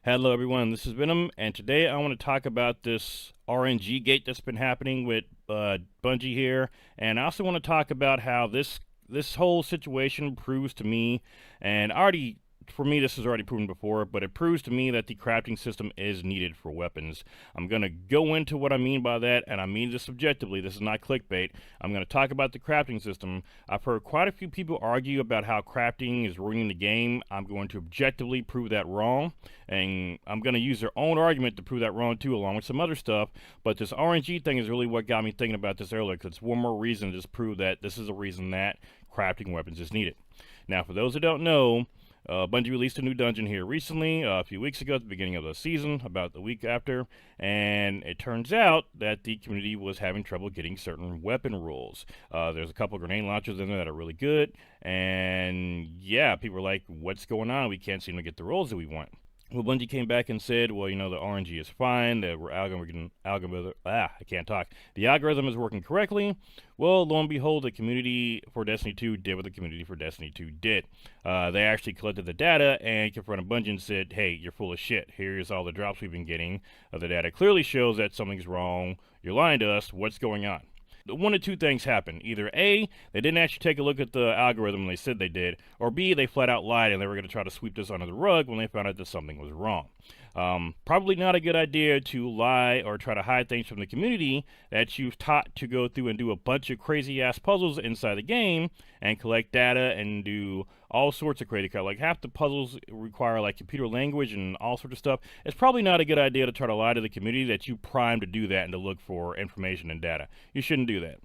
Hello everyone, this is Venom, and today I want to talk about this RNG gate that's been happening with Bungie here, and I also want to talk about how this whole situation proves to me, and already for me this is already proven before, but it proves to me that the crafting system is needed for weapons. I'm going to go into what I mean by that, and I mean this objectively. This is not clickbait. I'm going to talk about the crafting system. I've heard quite a few people argue about how crafting is ruining the game. I'm going to objectively prove that wrong, and I'm going to use their own argument to prove that wrong too, along with some other stuff. But this RNG thing is really what got me thinking about this earlier, because it's one more reason to just prove that this is a reason that crafting weapons is needed. Now, for those who don't know, Bungie released a new dungeon here recently, a few weeks ago at the beginning of the season, about the week after, and it turns out that the community was having trouble getting certain weapon rolls. There's a couple grenade launchers in there that are really good, and yeah, people are like, what's going on? We can't seem to get the rolls that we want. Well, Bungie came back and said, well, you know, the RNG is fine, the algorithm is working correctly. Well, lo and behold, the community for Destiny 2 did what the community for Destiny 2 did. They actually collected the data and confronted Bungie and said, hey, you're full of shit. Here's all the drops we've been getting. The data clearly shows that something's wrong. You're lying to us. What's going on? One of two things happened. Either A, they didn't actually take a look at the algorithm when they said they did, or B, they flat out lied and they were going to try to sweep this under the rug when they found out that something was wrong. Probably not a good idea to lie or try to hide things from the community that you've taught to go through and do a bunch of crazy ass puzzles inside the game and collect data and do all sorts of crazy crap. Like half the puzzles require like computer language and all sorts of stuff. It's probably not a good idea to try to lie to the community that you primed to do that and to look for information and data. You shouldn't do that.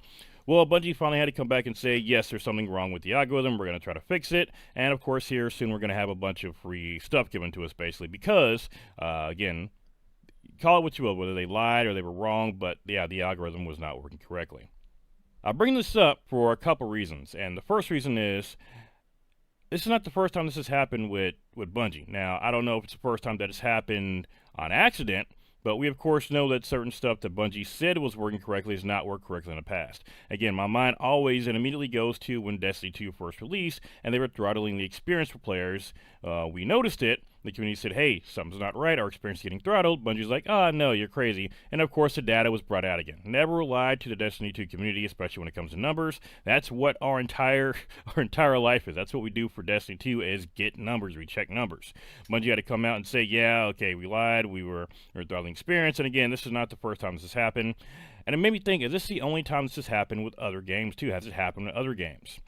Well, Bungie finally had to come back and say, yes, there's something wrong with the algorithm. We're going to try to fix it. And, of course, here soon we're going to have a bunch of free stuff given to us, basically, because, again, call it what you will, whether they lied or they were wrong, but, yeah, the algorithm was not working correctly. I bring this up for a couple reasons, and the first reason is this is not the first time this has happened with Bungie. Now, I don't know if it's the first time that it's happened on accident, but we, of course, know that certain stuff that Bungie said was working correctly has not worked correctly in the past. Again, my mind always and immediately goes to when Destiny 2 first released, and they were throttling the experience for players. We noticed it. The community said, hey, something's not right. Our experience is getting throttled. Bungie's like, no, you're crazy. And, of course, the data was brought out again. Never lied to the Destiny 2 community, especially when it comes to numbers. That's what our entire life is. That's what we do for Destiny 2 is get numbers. We check numbers. Bungie had to come out and say, yeah, okay, we lied. We were throttling experience. And, again, this is not the first time this has happened. And it made me think, is this the only time this has happened with other games, too? Has it happened with other games?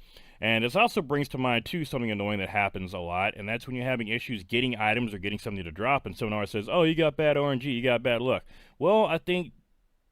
And this also brings to mind, too, something annoying that happens a lot, and that's when you're having issues getting items or getting something to drop, and someone always says, oh, you got bad RNG, you got bad luck. Well, I think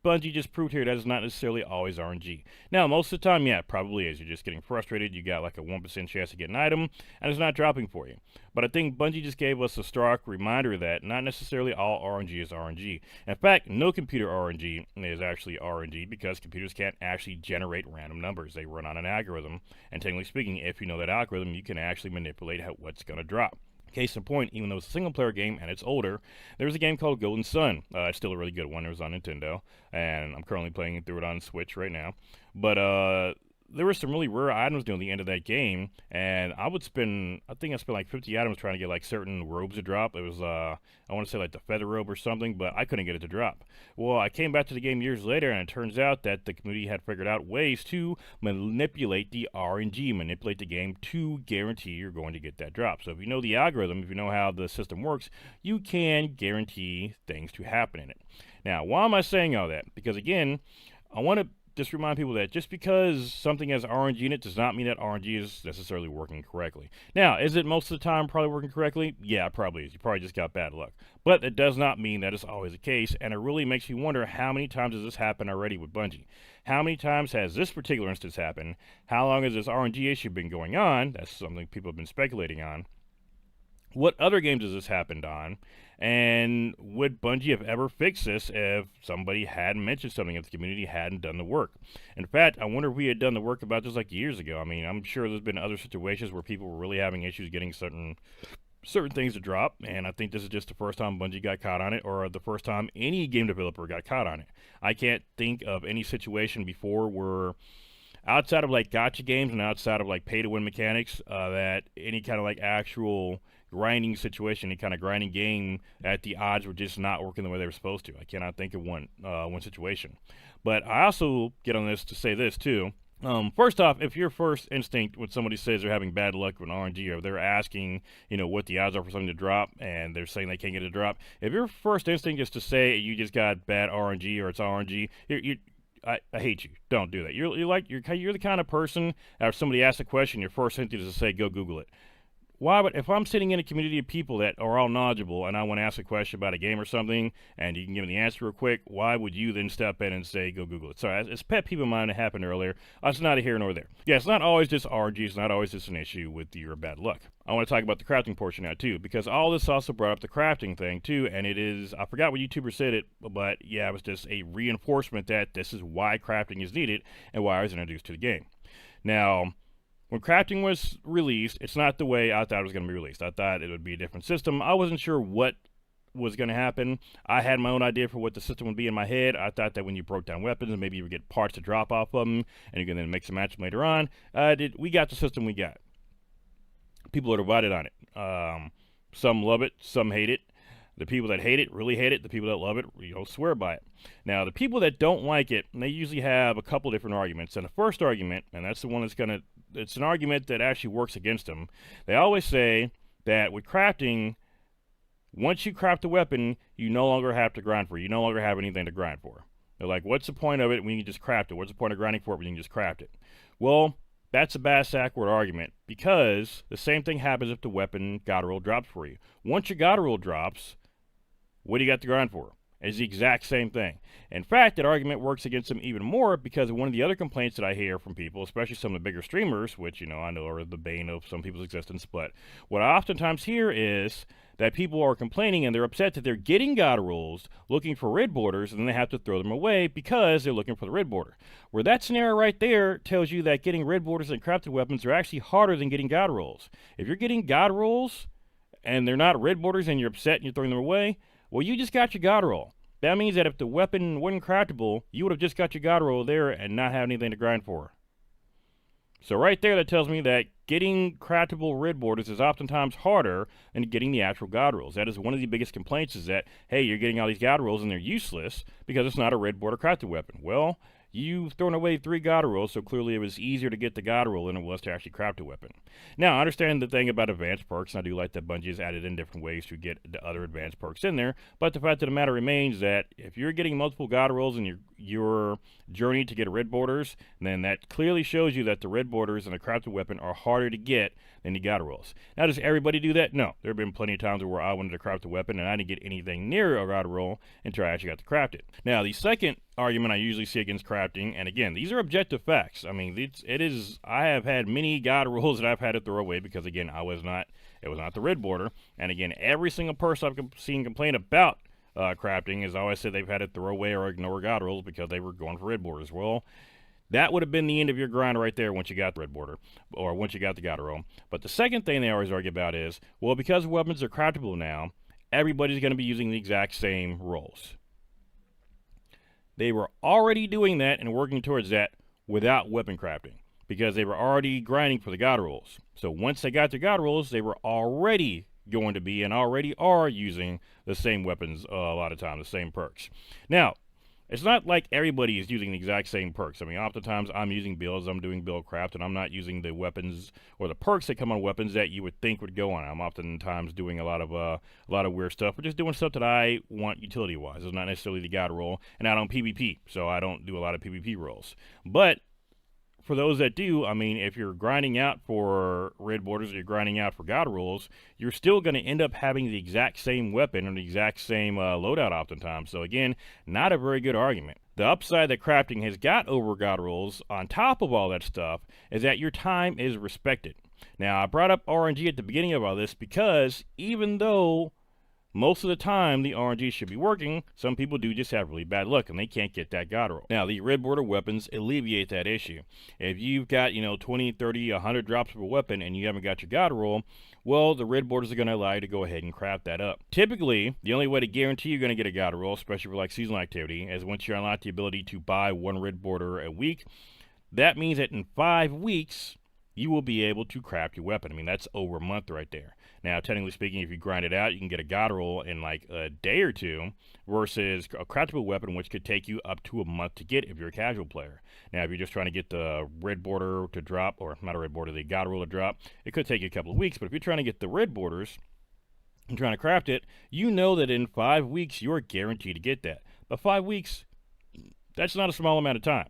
Bungie just proved here that is not necessarily always RNG. Now, most of the time, yeah, it probably is. You're just getting frustrated. You got like a 1% chance to get an item, and it's not dropping for you. But I think Bungie just gave us a stark reminder that not necessarily all RNG is RNG. In fact, no computer RNG is actually RNG because computers can't actually generate random numbers. They run on an algorithm, and technically speaking, if you know that algorithm, you can actually manipulate what's going to drop. Case in point, even though it's a single-player game and it's older, there's a game called Golden Sun. It's still a really good one. It was on Nintendo, and I'm currently playing through it on Switch right now. But there were some really rare items near the end of that game, and I think I spent like 50 items trying to get like certain robes to drop. It was, I want to say like the feather robe or something, but I couldn't get it to drop. Well, I came back to the game years later, and it turns out that the community had figured out ways to manipulate the RNG, manipulate the game to guarantee you're going to get that drop. So if you know the algorithm, if you know how the system works, you can guarantee things to happen in it. Now, why am I saying all that? Because again, I want to just remind people that just because something has RNG in it does not mean that RNG is necessarily working correctly. Now, is it most of the time probably working correctly? Yeah, it probably is. You probably just got bad luck. But it does not mean that it's always the case, and it really makes you wonder how many times has this happened already with Bungie? How many times has this particular instance happened? How long has this RNG issue been going on? That's something people have been speculating on. What other games has this happened on? And would Bungie have ever fixed this if somebody hadn't mentioned something, if the community hadn't done the work? In fact, I wonder if we had done the work about this like years ago. I mean, I'm sure there's been other situations where people were really having issues getting certain things to drop, and I think this is just the first time Bungie got caught on it, or the first time any game developer got caught on it. I can't think of any situation before where, outside of like gacha games and outside of like pay-to-win mechanics, that any kind of like actual grinding situation, any kind of grinding game, that the odds were just not working the way they were supposed to. I cannot think of one situation. But I also get on this to say this too. First off, if your first instinct when somebody says they're having bad luck with RNG, or they're asking, what the odds are for something to drop, and they're saying they can't get it to drop, if your first instinct is to say you just got bad RNG or it's RNG, I hate you. Don't do that. You're the kind of person, if somebody asks a question, your first instinct is to say, go Google it. Why would, if I'm sitting in a community of people that are all knowledgeable and I want to ask a question about a game or something and you can give me the answer real quick, why would you then step in and say, go Google it? Sorry, it's pet peeve of mine that happened earlier. It's neither here nor there. Yeah, it's not always just RNG. It's not always just an issue with your bad luck. I want to talk about the crafting portion now too, because all this also brought up the crafting thing too, and it is, I forgot what YouTuber said it, but yeah, it was just a reinforcement that this is why crafting is needed and why I was introduced to the game. Now, when crafting was released, it's not the way I thought it was going to be released. I thought it would be a different system. I wasn't sure what was going to happen. I had my own idea for what the system would be in my head. I thought that when you broke down weapons, maybe you would get parts to drop off of them, and you can then mix and match them later on. We got the system we got. People are divided on it. Some love it, some hate it. The people that hate it really hate it. The people that love it, swear by it. Now, the people that don't like it, they usually have a couple different arguments. And the first argument, and that's the one that's it's an argument that actually works against them. They always say that with crafting, once you craft a weapon, you no longer have to grind for it. You no longer have anything to grind for. They're like, what's the point of it when you can just craft it? What's the point of grinding for it when you can just craft it? Well, that's a backward argument, because the same thing happens if the weapon God roll drops for you. Once your God roll drops, what do you got to grind for? It's the exact same thing. In fact, that argument works against them even more, because one of the other complaints that I hear from people, especially some of the bigger streamers, which, I know are the bane of some people's existence, but what I oftentimes hear is that people are complaining and they're upset that they're getting God rolls looking for red borders, and then they have to throw them away because they're looking for the red border. Where that scenario right there tells you that getting red borders and crafted weapons are actually harder than getting God rolls. If you're getting God rolls and they're not red borders and you're upset and you're throwing them away, well, you just got your God roll. That means that if the weapon wasn't craftable, you would have just got your God roll there and not have anything to grind for. So right there, that tells me that getting craftable red borders is oftentimes harder than getting the actual God rolls. That is one of the biggest complaints, is that, hey, you're getting all these God rolls and they're useless because it's not a red border crafted weapon. Well, you've thrown away 3 God rolls, so clearly it was easier to get the God roll than it was to actually craft a weapon. Now, I understand the thing about advanced perks, and I do like that Bungie has added in different ways to get the other advanced perks in there, but the fact of the matter remains that if you're getting multiple God rolls in your journey to get red borders, then that clearly shows you that the red borders in a crafted weapon are harder to get than the God rolls. Now, does everybody do that? No. There have been plenty of times where I wanted to craft a weapon and I didn't get anything near a God roll until I actually got to craft it. Now, the second argument I usually see against crafting, and again, these are objective facts. I mean, I have had many God rolls that I've had to throw away because, again, it was not the red border. And again, every single person I've seen complain about crafting has always said they've had to throw away or ignore God rolls because they were going for red borders. Well, that would have been the end of your grind right there once you got the red border, or once you got the God roll. But the second thing they always argue about is, well, because weapons are craftable now, everybody's going to be using the exact same rolls. They were already doing that and working towards that without weapon crafting, because they were already grinding for the God rolls. So once they got their God rolls, they were already going to be and already are using the same weapons a lot of times, the same perks. Now, it's not like everybody is using the exact same perks. I mean, oftentimes I'm using builds, I'm doing build craft, and I'm not using the weapons or the perks that come on weapons that you would think would go on. I'm oftentimes doing a lot of weird stuff, but just doing stuff that I want utility-wise. It's not necessarily the God roll, and I don't PvP, so I don't do a lot of PvP rolls. But for those that do, I mean, if you're grinding out for red borders or you're grinding out for God rolls, you're still going to end up having the exact same weapon or the exact same loadout oftentimes. So again, not a very good argument. The upside that crafting has got over God rolls on top of all that stuff is that your time is respected. Now, I brought up RNG at the beginning of all this because even though most of the time the RNG should be working, some people do just have really bad luck and they can't get that God roll. Now, the red border weapons alleviate that issue. If you've got, 20, 30, 100 drops of a weapon and you haven't got your God roll, well, the red borders are going to allow you to go ahead and craft that up. Typically, the only way to guarantee you're going to get a God roll, especially for like seasonal activity, is once you unlock the ability to buy 1 red border a week. That means that in 5 weeks, you will be able to craft your weapon. I mean, that's over a month right there. Now, technically speaking, if you grind it out, you can get a god roll in like a day or two, versus a craftable weapon, which could take you up to a month to get if you're a casual player. Now, if you're just trying to get the red border to drop, or not a red border, the god roll to drop, it could take you a couple of weeks. But if you're trying to get the red borders and trying to craft it, you know that in 5 weeks you're guaranteed to get that. But 5 weeks, that's not a small amount of time.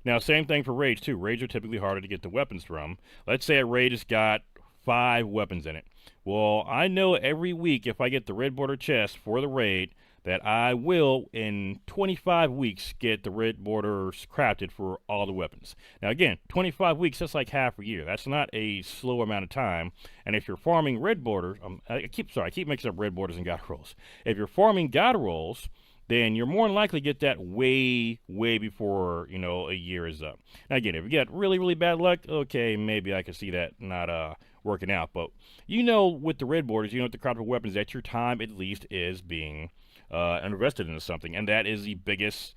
Now, same thing for raids too. Raids are typically harder to get the weapons from. Let's say a raid has got 5 weapons in it. Well, I know every week if I get the red border chest for the raid, that I will, in 25 weeks, get the red borders crafted for all the weapons. Now, again, 25 weeks, that's like half a year. That's not a slow amount of time. And if you're farming red borders, I keep mixing up red borders and god rolls. If you're farming god rolls, then you're more than likely to get that way before, a year is up. Now, again, if you get really, really bad luck, okay, maybe I can see that not working out. But, with the red borders, with the craftable weapons, that your time at least is being invested into something. And that is the biggest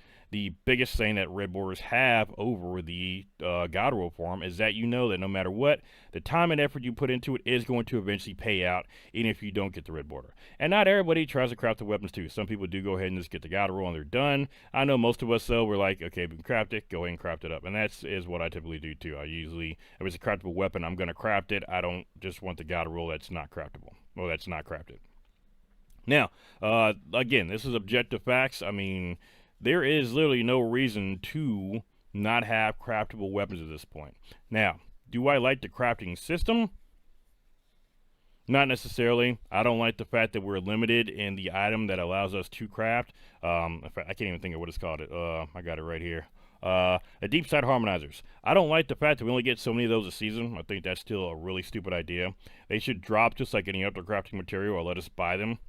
thing that red borders have over the god roll form, is that that no matter what, the time and effort you put into it is going to eventually pay out, even if you don't get the red border. And not everybody tries to craft the weapons too. Some people do go ahead and just get the god roll and they're done. I know most of us, though, we're like, okay, we can craft it, go ahead and craft it up. And is what I typically do too. I usually, if it's a craftable weapon, I'm going to craft it. I don't just want the god roll that's not craftable, or that's not crafted. Now, again, this is objective facts. I mean, there is literally no reason to not have craftable weapons at this point. Now, do I like the crafting system? Not necessarily. I don't like the fact that we're limited in the item that allows us to craft. In fact, I can't even think of what it's called. I got it right here. The deep side harmonizers. I don't like the fact that we only get so many of those a season. I think that's still a really stupid idea. They should drop just like any other crafting material, or let us buy them.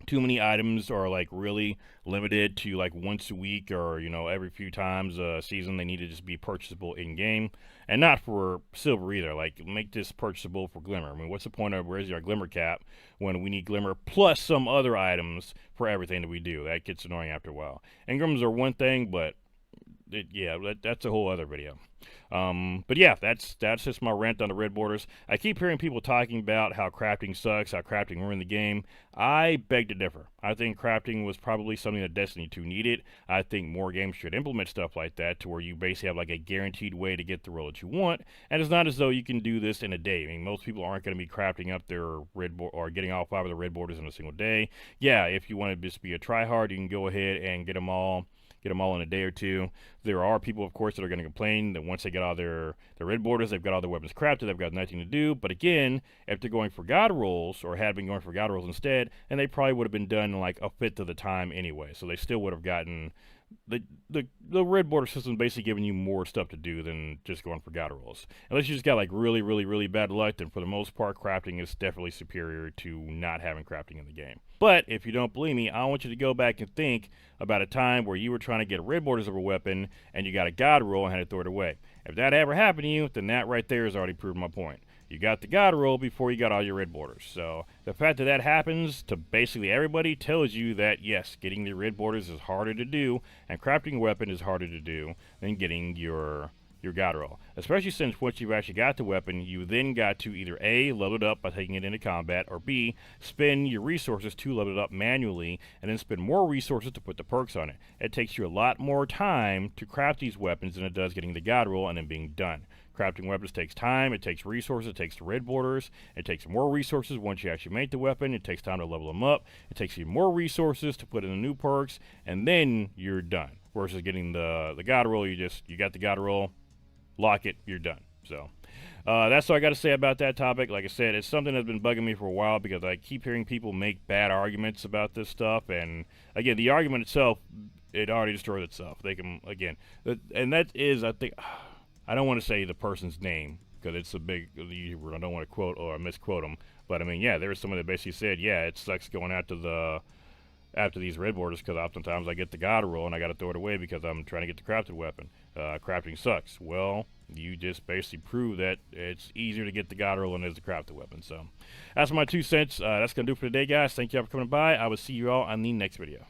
Too many items are like really limited to like once a week, or every few times a season. They need to just be purchasable in game, and not for silver either. Like, make this purchasable for glimmer. I mean, what's the point of raising our glimmer cap when we need glimmer plus some other items for everything that we do? That gets annoying after a while. Engrams are one thing, but that's a whole other video. But yeah, that's just my rant on the red borders. I keep hearing people talking about how crafting sucks, how crafting ruined the game. I beg to differ. I think crafting was probably something that Destiny 2 needed. I think more games should implement stuff like that, to where you basically have like a guaranteed way to get the roll that you want. And it's not as though you can do this in a day. I mean, most people aren't going to be crafting up their red or getting all 5 of the red borders in a single day. Yeah, if you want to just be a tryhard, you can go ahead and get them all in a day or two. There are people, of course, that are going to complain that once they get all their red borders, they've got all their weapons crafted, they've got nothing to do. But again, if they're going for god rolls, or had been going for god rolls instead, and they probably would have been done in like a fifth of the time anyway. So they still would have gotten the red border system, basically giving you more stuff to do than just going for god rolls. Unless you just got like really, really, really bad luck, then for the most part, crafting is definitely superior to not having crafting in the game. But if you don't believe me, I want you to go back and think about a time where you were trying to get red borders of a weapon and you got a god roll and had to throw it away. If that ever happened to you, then that right there has already proved my point. You got the god roll before you got all your red borders. So the fact that happens to basically everybody tells you that, yes, getting the red borders is harder to do, and crafting a weapon is harder to do than getting your god roll. Especially since once you've actually got the weapon, you then got to either A, level it up by taking it into combat, or B, spend your resources to level it up manually, and then spend more resources to put the perks on it. It takes you a lot more time to craft these weapons than it does getting the god roll and then being done. Crafting weapons takes time, it takes resources, it takes the red borders, it takes more resources once you actually make the weapon, it takes time to level them up, it takes you more resources to put in the new perks, and then you're done. Versus getting the god roll, you got the god roll, lock it, you're done. So that's all I got to say about that topic. Like I said, it's something that's been bugging me for a while, because I keep hearing people make bad arguments about this stuff, and again, the argument itself, it already destroyed itself. They can, again, and that is, I think, I don't want to say the person's name, because it's a big, I don't want to quote or misquote them, but I mean, yeah, there was someone that basically said, yeah, it sucks going after these red borders, because oftentimes I get the god roll and I got to throw it away because I'm trying to get the crafted weapon. Crafting sucks. Well, you just basically prove that it's easier to get the god roll than it is to craft the weapon. So that's my 2 cents. That's going to do it for today, guys. Thank you all for coming by. I will see you all on the next video.